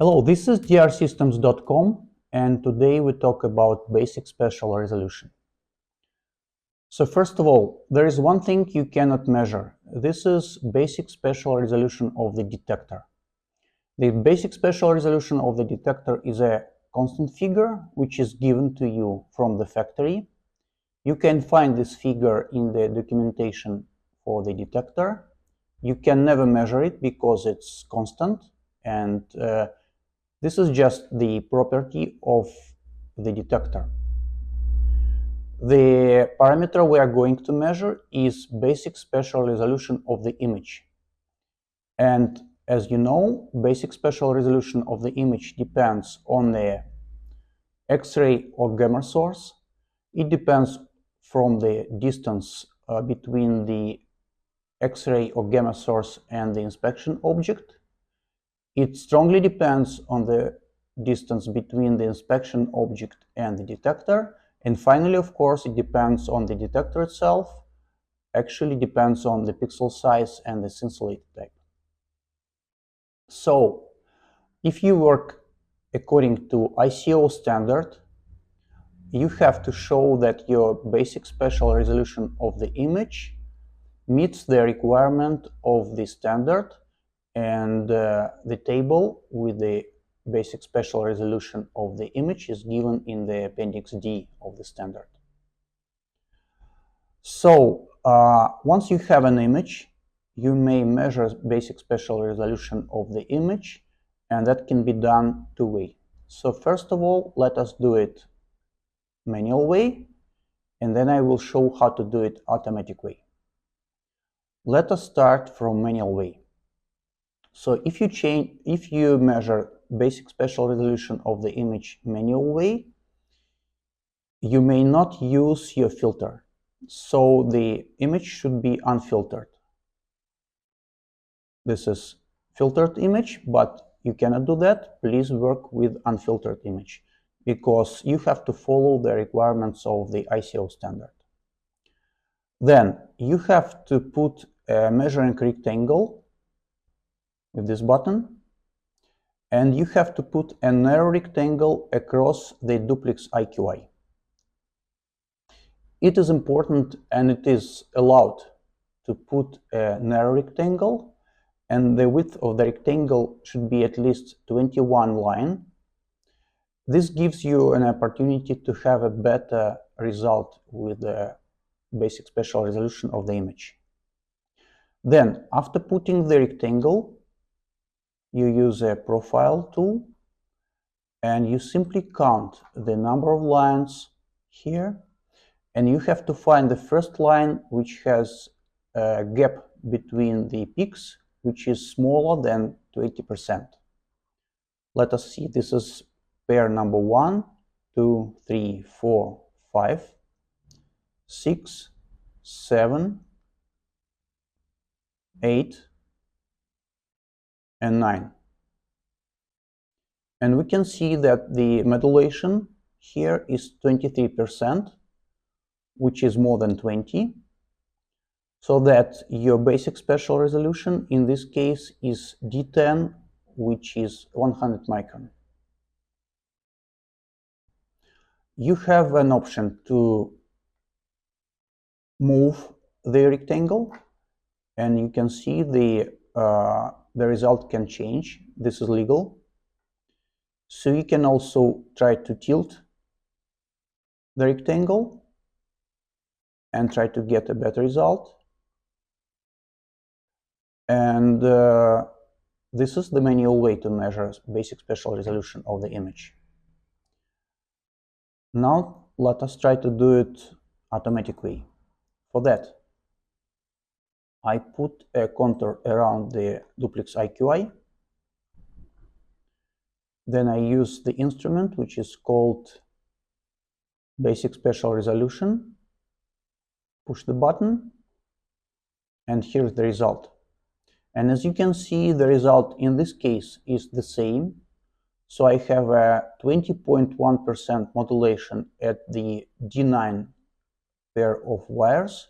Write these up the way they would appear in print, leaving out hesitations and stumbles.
Hello, this is drsystems.com, and today we talk about basic spatial resolution. So first of all, there is one thing you cannot measure. This is basic spatial resolution of the detector. The basic spatial resolution of the detector is a constant figure which is given to you from the factory. You can find this figure in the documentation for the detector. You can never measure it because it's constant, and this is just the property of the detector. The parameter we are going to measure is basic spatial resolution of the image. And as you know, basic spatial resolution of the image depends on the X-ray or gamma source. It depends from the distance between the X-ray or gamma source and the inspection object. It strongly depends on the distance between the inspection object and the detector. And finally, of course, it depends on the detector itself. Actually depends on the pixel size and the scintillator type. So, if you work according to ICO standard, you have to show that your basic spatial resolution of the image meets the requirement of the standard, and the table with the basic spatial resolution of the image is given in the Appendix D of the standard. So once you have an image, you may measure basic spatial resolution of the image, and that can be done two ways. So first of all, let us do it manual way, and then I will show how to do it automatic way. Let us start from manual way. So if you measure basic spatial resolution of the image manual way, you may not use your filter. So the image should be unfiltered. This is filtered image, but you cannot do that. Please work with unfiltered image because you have to follow the requirements of the ICO standard. Then you have to put a measuring rectangle with this button, and you have to put a narrow rectangle across the duplex IQI. It is important and it is allowed to put a narrow rectangle, and the width of the rectangle should be at least 21 line. This gives you an opportunity to have a better result with the basic spatial resolution of the image. Then, after putting the rectangle, you use a profile tool and you simply count the number of lines here, and you have to find the first line which has a gap between the peaks which is smaller than 20%. Let us see, this is pair number 1, 2, 3, 4, 5, 6, 7, 8, and 9. And we can see that the modulation here is 23%, which is more than 20. So that your basic spatial resolution in this case is D10, which is 100 micron. You have an option to move the rectangle, and you can see the result can change. This is legal. So you can also try to tilt the rectangle and try to get a better result. And this is the manual way to measure basic spatial resolution of the image. Now let us try to do it automatic way. For that, I put a contour around the duplex IQI. Then I use the instrument which is called basic spatial resolution. Push the button, and here's the result. And as you can see, the result in this case is the same. So I have a 20.1% modulation at the D9 pair of wires,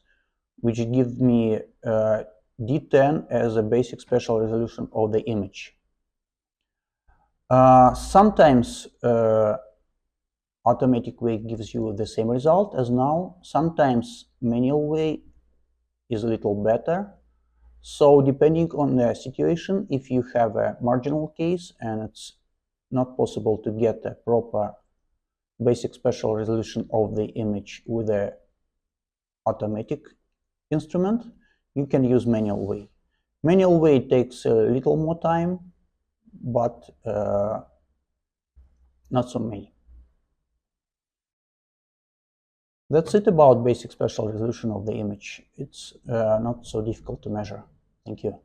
which gives me D10 as a basic spatial resolution of the image. Sometimes automatic way gives you the same result as now. Sometimes manual way is a little better. So depending on the situation, if you have a marginal case and it's not possible to get a proper basic spatial resolution of the image with a automatic instrument, you can use manual way. Manual way takes a little more time, but not so many. That's it about basic spatial resolution of the image. It's not so difficult to measure. Thank you.